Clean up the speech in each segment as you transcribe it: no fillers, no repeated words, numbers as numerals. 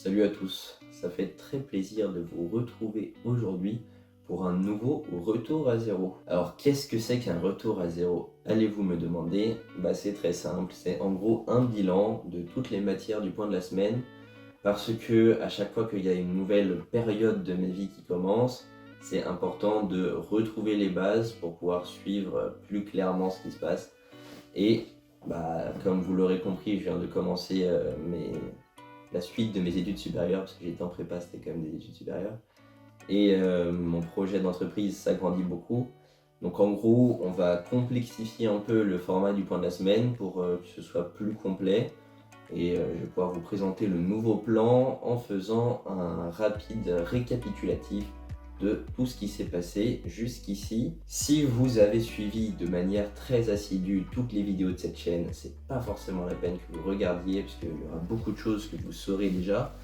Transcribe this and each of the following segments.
Salut à tous, ça fait très plaisir de vous retrouver aujourd'hui pour un nouveau retour à zéro. Alors qu'est-ce que c'est qu'un retour à zéro? Allez-vous me demander? C'est très simple, c'est en gros un bilan de toutes les matières du point de la semaine parce que à chaque fois qu'il y a une nouvelle période de ma vie qui commence, c'est important de retrouver les bases pour pouvoir suivre plus clairement ce qui se passe. Et comme vous l'aurez compris, je viens de commencer la suite de mes études supérieures, parce que j'étais en prépa, c'était quand même des études supérieures. Et mon projet d'entreprise s'agrandit beaucoup. Donc en gros, on va complexifier un peu le format du point de la semaine pour que ce soit plus complet. Et je vais pouvoir vous présenter le nouveau plan en faisant un rapide récapitulatif de tout ce qui s'est passé jusqu'ici. Si vous avez suivi de manière très assidue toutes les vidéos de cette chaîne, c'est pas forcément la peine que vous regardiez parce qu'il y aura beaucoup de choses que vous saurez déjà.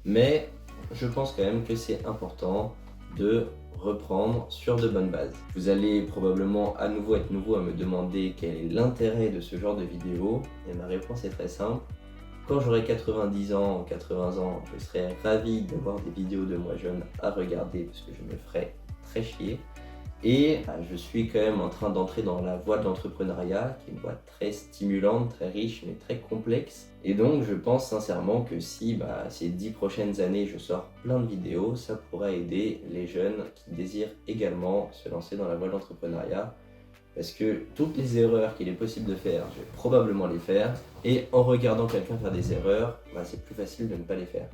Mais je pense quand même que c'est important de reprendre sur de bonnes bases. Vous allez probablement à nouveau être nouveau à me demander quel est l'intérêt de ce genre de vidéo. Et ma réponse est très simple. Quand j'aurai 90 ans, 80 ans, je serai ravi d'avoir des vidéos de moi jeune à regarder parce que je me ferai très chier. Et je suis quand même en train d'entrer dans la voie de l'entrepreneuriat, qui est une voie très stimulante, très riche, mais très complexe. Et donc je pense sincèrement que si ces 10 prochaines années je sors plein de vidéos, ça pourra aider les jeunes qui désirent également se lancer dans la voie de l'entrepreneuriat. Parce que toutes les erreurs qu'il est possible de faire, je vais probablement les faire. Et en regardant quelqu'un faire des erreurs, c'est plus facile de ne pas les faire.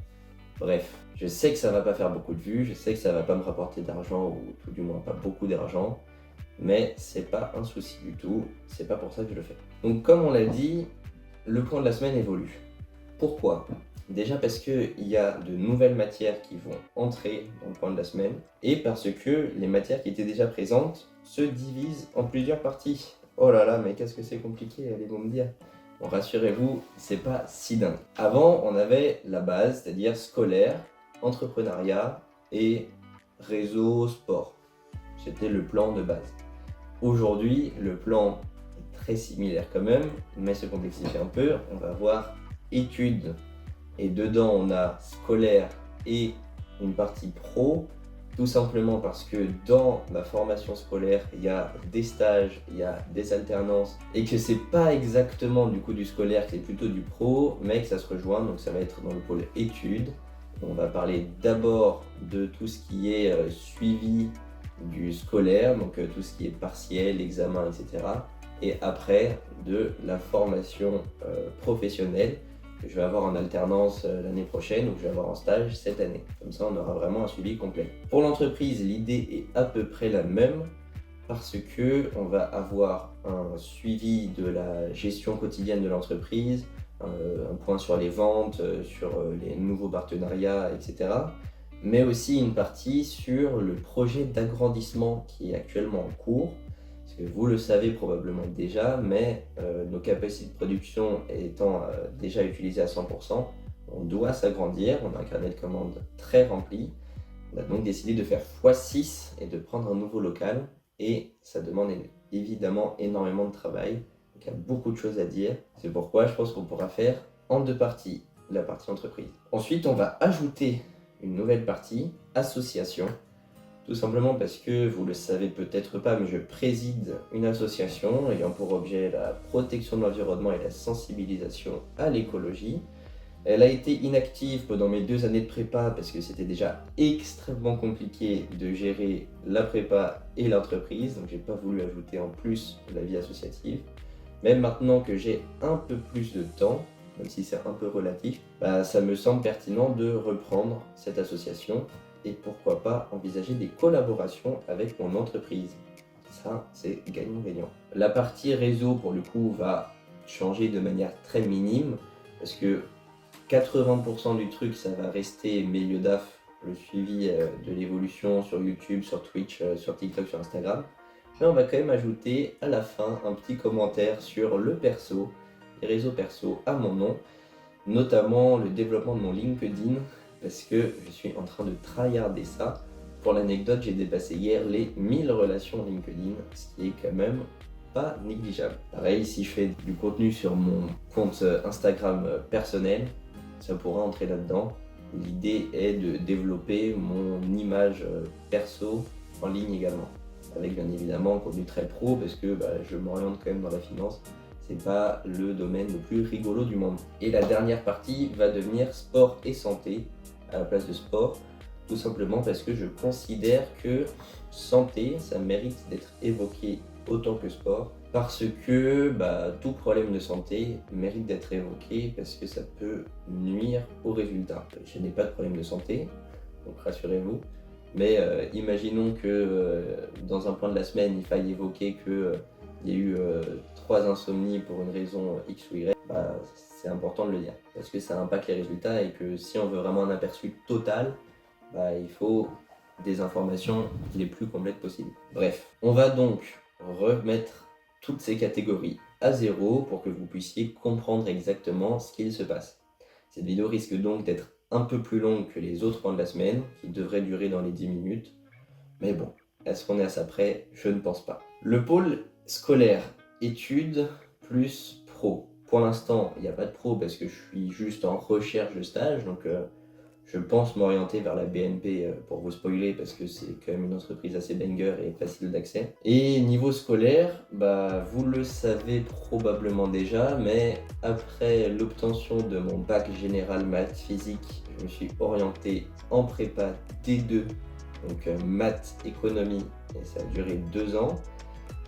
Bref, je sais que ça va pas faire beaucoup de vues, je sais que ça va pas me rapporter d'argent, ou tout du moins pas beaucoup d'argent. Mais c'est pas un souci du tout, c'est pas pour ça que je le fais. Donc comme on l'a dit, le plan de la semaine évolue. Pourquoi? Déjà parce qu'il y a de nouvelles matières qui vont entrer dans le plan de la semaine et parce que les matières qui étaient déjà présentes se divisent en plusieurs parties. Oh là là, mais qu'est-ce que c'est compliqué, allez-vous me dire. Bon, rassurez-vous, c'est pas si dingue. Avant, on avait la base, c'est-à-dire scolaire, entrepreneuriat et réseau sport. C'était le plan de base. Aujourd'hui, le plan est très similaire quand même, mais se complexifie un peu. On va voir études et dedans on a scolaire et une partie pro, tout simplement parce que dans ma formation scolaire il y a des stages, il y a des alternances et que c'est pas exactement du coup du scolaire, que c'est plutôt du pro, mais que ça se rejoint, donc ça va être dans le pôle études. On va parler d'abord de tout ce qui est suivi du scolaire, donc tout ce qui est partiel, examen, etc. Et après de la formation professionnelle que je vais avoir en alternance l'année prochaine ou que je vais avoir en stage cette année. Comme ça, on aura vraiment un suivi complet. Pour l'entreprise, l'idée est à peu près la même parce que on va avoir un suivi de la gestion quotidienne de l'entreprise, un point sur les ventes, sur les nouveaux partenariats, etc. Mais aussi une partie sur le projet d'agrandissement qui est actuellement en cours. Parce que vous le savez probablement déjà, mais nos capacités de production étant déjà utilisées à 100%, on doit s'agrandir, on a un carnet de commandes très rempli. On a donc décidé de faire x6 et de prendre un nouveau local. Et ça demande évidemment énormément de travail. Donc il y a beaucoup de choses à dire. C'est pourquoi je pense qu'on pourra faire en deux parties la partie entreprise. Ensuite, on va ajouter une nouvelle partie, association. Tout simplement parce que vous le savez peut-être pas, mais je préside une association ayant pour objet la protection de l'environnement et la sensibilisation à l'écologie. Elle a été inactive pendant mes 2 années de prépa parce que c'était déjà extrêmement compliqué de gérer la prépa et l'entreprise, donc j'ai pas voulu ajouter en plus la vie associative. Même maintenant que j'ai un peu plus de temps, même si c'est un peu relatif, ça me semble pertinent de reprendre cette association et pourquoi pas envisager des collaborations avec mon entreprise. Ça, c'est gagnant-gagnant. La partie réseau, pour le coup, va changer de manière très minime parce que 80% du truc, ça va rester milieu DAF, le suivi de l'évolution sur YouTube, sur Twitch, sur TikTok, sur Instagram. Mais on va quand même ajouter à la fin un petit commentaire sur le perso, les réseaux perso à mon nom, notamment le développement de mon LinkedIn, parce que je suis en train de tryharder ça. Pour l'anecdote, j'ai dépassé hier les 1000 relations LinkedIn, ce qui est quand même pas négligeable. Pareil, si je fais du contenu sur mon compte Instagram personnel, ça pourra entrer là-dedans. L'idée est de développer mon image perso en ligne également. Avec bien évidemment un contenu très pro parce que je m'oriente quand même dans la finance. C'est pas le domaine le plus rigolo du monde. Et la dernière partie va devenir sport et santé à la place de sport. Tout simplement parce que je considère que santé, ça mérite d'être évoqué autant que sport. Parce que tout problème de santé mérite d'être évoqué parce que ça peut nuire aux résultats. Je n'ai pas de problème de santé, donc rassurez-vous. Mais imaginons que dans un point de la semaine, il faille évoquer qu'il y a eu 3 insomnies pour une raison X ou Y, c'est important de le dire. Parce que ça impacte les résultats et que si on veut vraiment un aperçu total, il faut des informations les plus complètes possibles. Bref, on va donc remettre toutes ces catégories à zéro pour que vous puissiez comprendre exactement ce qu'il se passe. Cette vidéo risque donc d'être un peu plus longue que les autres points de la semaine, qui devraient durer dans les 10 minutes. Mais bon, est-ce qu'on est à ça près? Je ne pense pas. Le pôle scolaire, études plus pro. Pour l'instant, il n'y a pas de pro parce que je suis juste en recherche de stage, donc je pense m'orienter vers la BNP pour vous spoiler parce que c'est quand même une entreprise assez banger et facile d'accès. Et niveau scolaire, vous le savez probablement déjà, mais après l'obtention de mon bac général maths physique, je me suis orienté en prépa D2, donc maths économie, et ça a duré 2 ans.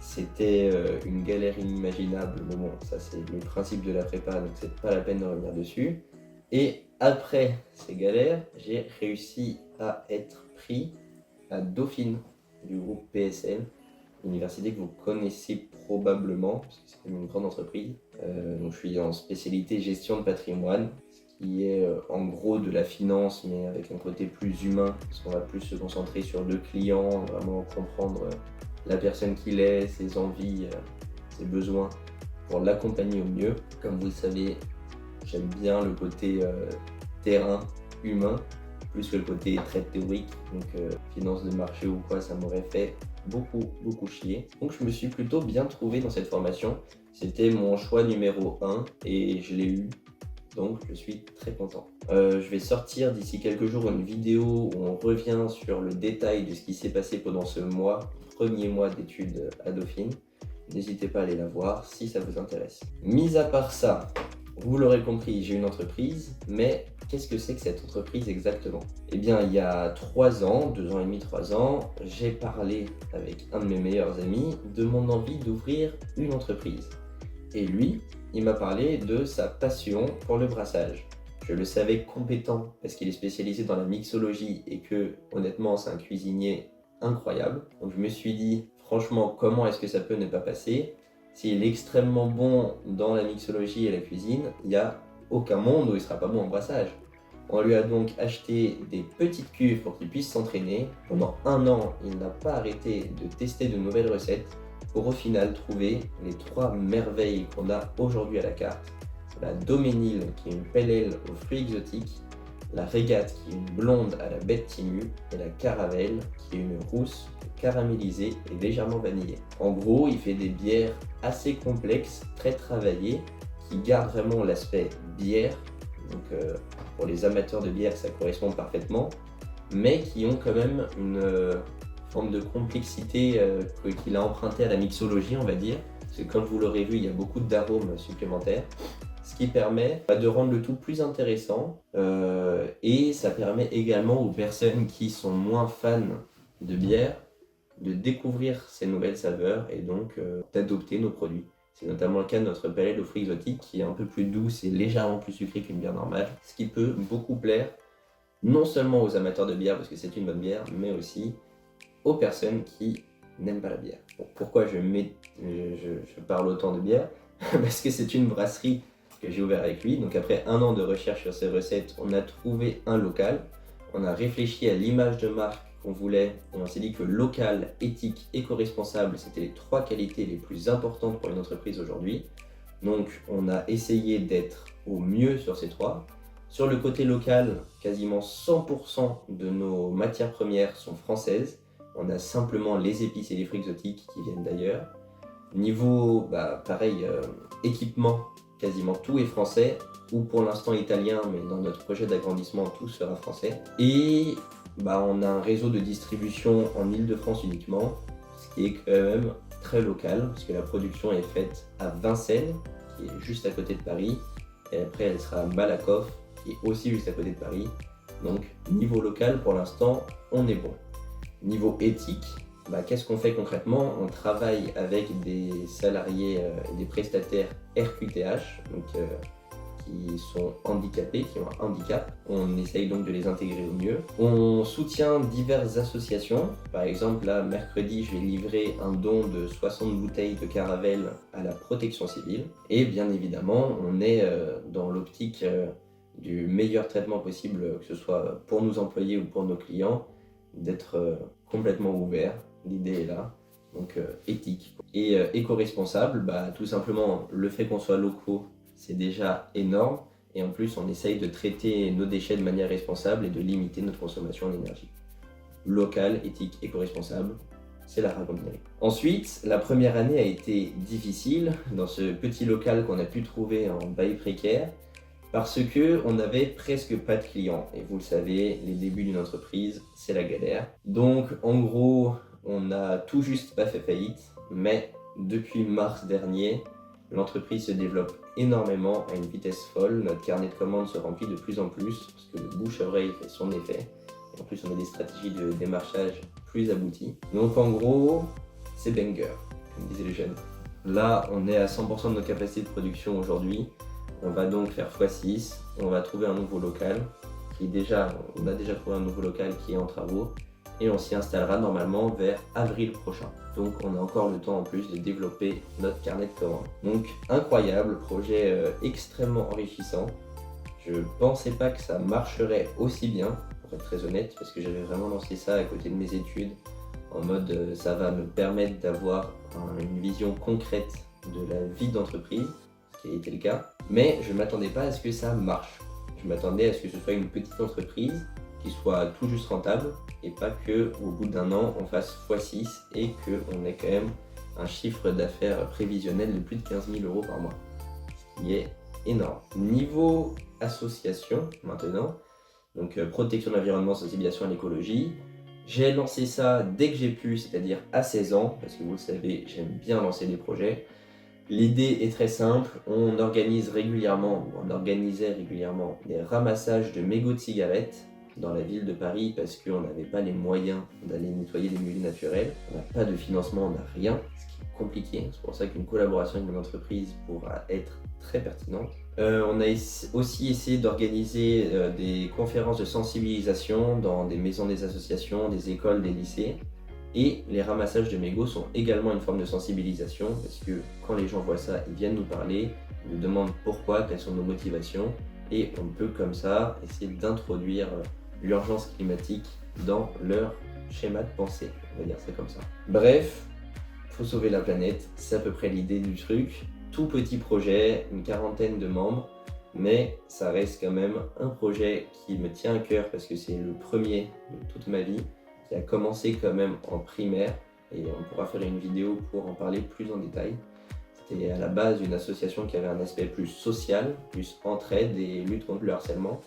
C'était une galère inimaginable, mais bon, ça c'est le principe de la prépa, donc c'est pas la peine de revenir dessus. Et après ces galères, j'ai réussi à être pris à Dauphine du groupe PSL, université que vous connaissez probablement, parce que c'est une grande entreprise. Donc je suis en spécialité gestion de patrimoine, ce qui est en gros de la finance, mais avec un côté plus humain, parce qu'on va plus se concentrer sur le client, vraiment comprendre la personne qu'il est, ses envies, ses besoins, pour l'accompagner au mieux. Comme vous le savez, j'aime bien le côté terrain, humain, plus que le côté très théorique. Donc finance de marché ou quoi, ça m'aurait fait beaucoup chier. Donc je me suis plutôt bien trouvé dans cette formation. C'était mon choix numéro 1 et je l'ai eu. Donc je suis très content. Je vais sortir d'ici quelques jours une vidéo où on revient sur le détail de ce qui s'est passé pendant ce premier mois d'études à Dauphine. N'hésitez pas à aller la voir si ça vous intéresse. Mis à part ça, vous l'aurez compris, j'ai une entreprise, mais qu'est-ce que c'est que cette entreprise exactement? Eh bien, il y a 3 ans, 2 ans et demi, 3 ans, j'ai parlé avec un de mes meilleurs amis de mon envie d'ouvrir une entreprise. Et lui, il m'a parlé de sa passion pour le brassage. Je le savais compétent parce qu'il est spécialisé dans la mixologie et que, honnêtement, c'est un cuisinier incroyable. Donc je me suis dit, franchement, comment est-ce que ça peut ne pas passer? S'il est extrêmement bon dans la mixologie et la cuisine, il n'y a aucun monde où il ne sera pas bon en brassage. On lui a donc acheté des petites cuves pour qu'il puisse s'entraîner. Pendant 1 an, il n'a pas arrêté de tester de nouvelles recettes pour au final trouver les 3 merveilles qu'on a aujourd'hui à la carte. La Doménil, qui est une pelle ale aux fruits exotiques, la Régate, qui est une blonde à la bête timue, et la Caravelle, qui est une rousse caramélisée et légèrement vanillée. En gros, il fait des bières assez complexes, très travaillées, qui gardent vraiment l'aspect bière. Donc pour les amateurs de bière, ça correspond parfaitement, mais qui ont quand même une forme de complexité qu'il a emprunté à la mixologie, on va dire. Parce que comme vous l'aurez vu, il y a beaucoup d'arômes supplémentaires. Ce qui permet de rendre le tout plus intéressant et ça permet également aux personnes qui sont moins fans de bière de découvrir ces nouvelles saveurs et donc d'adopter nos produits. C'est notamment le cas de notre pelle ale aux fruits exotiques qui est un peu plus douce et légèrement plus sucrée qu'une bière normale, ce qui peut beaucoup plaire non seulement aux amateurs de bière parce que c'est une bonne bière, mais aussi aux personnes qui n'aiment pas la bière. Bon, pourquoi je parle autant de bière? Parce que c'est une brasserie que j'ai ouvert avec lui. Donc après 1 an de recherche sur ces recettes, on a trouvé un local. On a réfléchi à l'image de marque qu'on voulait et on s'est dit que local, éthique, éco-responsable, c'était les 3 qualités les plus importantes pour une entreprise aujourd'hui. Donc on a essayé d'être au mieux sur ces 3. Sur le côté local, quasiment 100% de nos matières premières sont françaises. On a simplement les épices et les fruits exotiques qui viennent d'ailleurs. Niveau, pareil, équipement, quasiment tout est français, ou pour l'instant italien, mais dans notre projet d'agrandissement, tout sera français. Et on a un réseau de distribution en Île-de-France uniquement, ce qui est quand même très local, parce que la production est faite à Vincennes, qui est juste à côté de Paris, et après elle sera à Malakoff, qui est aussi juste à côté de Paris. Donc niveau local, pour l'instant, on est bon. Niveau éthique, qu'est-ce qu'on fait concrètement? On travaille avec des salariés et des prestataires RQTH, donc, qui sont handicapés, qui ont un handicap. On essaye donc de les intégrer au mieux. On soutient diverses associations. Par exemple, là, mercredi, je vais livrer un don de 60 bouteilles de Caravelle à la protection civile. Et bien évidemment, on est dans l'optique du meilleur traitement possible, que ce soit pour nos employés ou pour nos clients, d'être complètement ouvert. L'idée est là. Donc éthique. Et éco-responsable, tout simplement, le fait qu'on soit locaux, c'est déjà énorme, et en plus on essaye de traiter nos déchets de manière responsable et de limiter notre consommation en énergie. Local, éthique, éco-responsable, c'est la raccompagnerie. Ensuite, la première année a été difficile dans ce petit local qu'on a pu trouver en bail précaire, parce qu'on n'avait presque pas de clients. Et vous le savez, les débuts d'une entreprise, c'est la galère. Donc en gros, on n'a tout juste pas fait faillite, mais depuis mars dernier, l'entreprise se développe énormément à une vitesse folle. Notre carnet de commandes se remplit de plus en plus parce que le bouche-oreille fait son effet. Et en plus, on a des stratégies de démarchage plus abouties. Donc en gros, c'est banger, comme disaient les jeunes. Là, on est à 100% de nos capacités de production aujourd'hui. On va donc faire x6. On va trouver un nouveau local. On a déjà trouvé un nouveau local qui est en travaux. Et on s'y installera normalement vers avril prochain. Donc on a encore le temps en plus de développer notre carnet de commandes. Donc incroyable, projet extrêmement enrichissant. Je pensais pas que ça marcherait aussi bien, pour être très honnête, parce que j'avais vraiment lancé ça à côté de mes études, en mode ça va me permettre d'avoir une vision concrète de la vie d'entreprise, ce qui a été le cas. Mais je ne m'attendais pas à ce que ça marche. Je m'attendais à ce que ce soit une petite entreprise qui soit tout juste rentable, et pas qu'au bout d'un an on fasse x6 et qu'on ait quand même un chiffre d'affaires prévisionnel de plus de 15 000 € par mois, ce qui est énorme. Niveau association maintenant, donc protection de l'environnement, sensibilisation à l'écologie, j'ai lancé ça dès que j'ai pu, c'est-à-dire à 16 ans, parce que vous le savez, j'aime bien lancer des projets. L'idée est très simple, on organisait régulièrement des ramassages de mégots de cigarettes dans la ville de Paris parce qu'on n'avait pas les moyens d'aller nettoyer les milieux naturels. On n'a pas de financement, on n'a rien, ce qui est compliqué. C'est pour ça qu'une collaboration avec une entreprise pourra être très pertinente. On a aussi essayé d'organiser des conférences de sensibilisation dans des maisons des associations, des écoles, des lycées. Et les ramassages de mégots sont également une forme de sensibilisation parce que quand les gens voient ça, ils viennent nous parler, ils nous demandent pourquoi, quelles sont nos motivations, et on peut comme ça essayer d'introduire l'urgence climatique dans leur schéma de pensée, on va dire ça comme ça. Bref, faut sauver la planète, c'est à peu près l'idée du truc. Tout petit projet, une 40aine de membres, mais ça reste quand même un projet qui me tient à cœur parce que c'est le premier de toute ma vie, qui a commencé quand même en primaire, et on pourra faire une vidéo pour en parler plus en détail. C'était à la base une association qui avait un aspect plus social, plus entraide et lutte contre le harcèlement.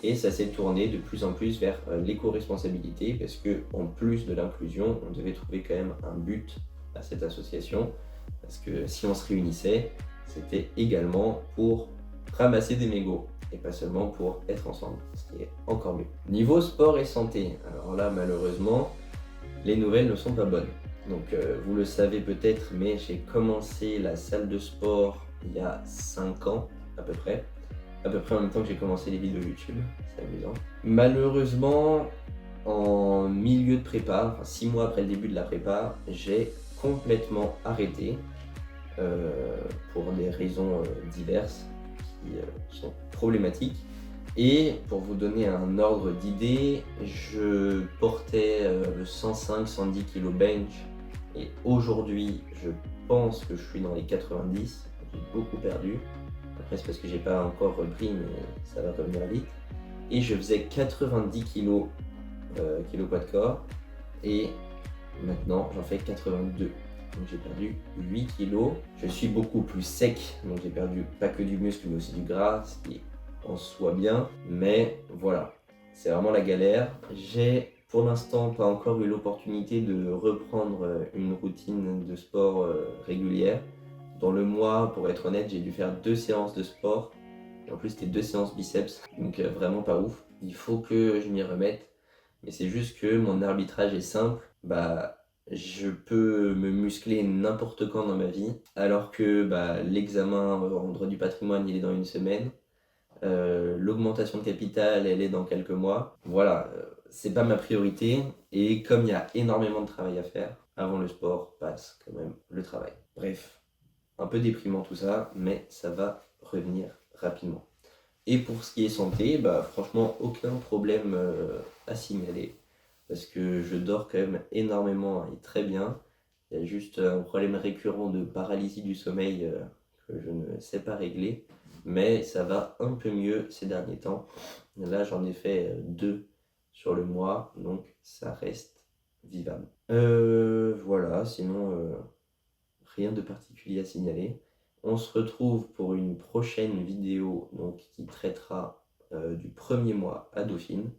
Et ça s'est tourné de plus en plus vers l'éco-responsabilité parce qu'en plus de l'inclusion, on devait trouver quand même un but à cette association. Parce que si on se réunissait, c'était également pour ramasser des mégots et pas seulement pour être ensemble, ce qui est encore mieux. Niveau sport et santé, alors là malheureusement, les nouvelles ne sont pas bonnes. Donc vous le savez peut-être, mais j'ai commencé la salle de sport il y a 5 ans à peu près en même temps que j'ai commencé les vidéos YouTube, c'est amusant. Malheureusement, en milieu de prépa, 6 mois après le début de la prépa, j'ai complètement arrêté pour des raisons diverses qui sont problématiques. Et pour vous donner un ordre d'idée, je portais le 105-110 kg bench et aujourd'hui je pense que je suis dans les 90, j'ai beaucoup perdu. Après c'est parce que j'ai pas encore repris mais ça va revenir vite. Et je faisais 90 kg poids de corps et maintenant j'en fais 82. donc j'ai perdu 8 kilos. Je suis beaucoup plus sec, donc j'ai perdu pas que du muscle mais aussi du gras, ce qui est en soi bien, mais voilà, c'est vraiment la galère. J'ai pour l'instant pas encore eu l'opportunité de reprendre une routine de sport régulière. Dans le mois, pour être honnête, j'ai dû faire 2 séances de sport, et en plus c'était 2 séances biceps, donc vraiment pas ouf. Il faut que je m'y remette, mais c'est juste que mon arbitrage est simple, je peux me muscler n'importe quand dans ma vie, alors que l'examen en droit du patrimoine il est dans une semaine. L'augmentation de capital, elle est dans quelques mois. Voilà, c'est pas ma priorité. Et comme il y a énormément de travail à faire, avant le sport passe quand même le travail. Bref, un peu déprimant tout ça, mais ça va revenir rapidement. Et pour ce qui est santé, franchement, aucun problème à signaler. Parce que je dors quand même énormément et très bien. Il y a juste un problème récurrent de paralysie du sommeil que je ne sais pas régler. Mais ça va un peu mieux ces derniers temps. Là, j'en ai fait 2 sur le mois, donc ça reste vivable. Voilà, sinon, rien de particulier à signaler. On se retrouve pour une prochaine vidéo donc, qui traitera du premier mois à Dauphine.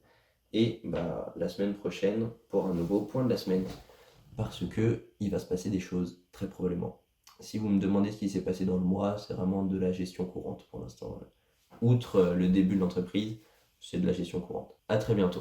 Et la semaine prochaine pour un nouveau point de la semaine. Parce que il va se passer des choses, très probablement. Si vous me demandez ce qui s'est passé dans le mois, c'est vraiment de la gestion courante pour l'instant. Outre le début de l'entreprise, c'est de la gestion courante. À très bientôt.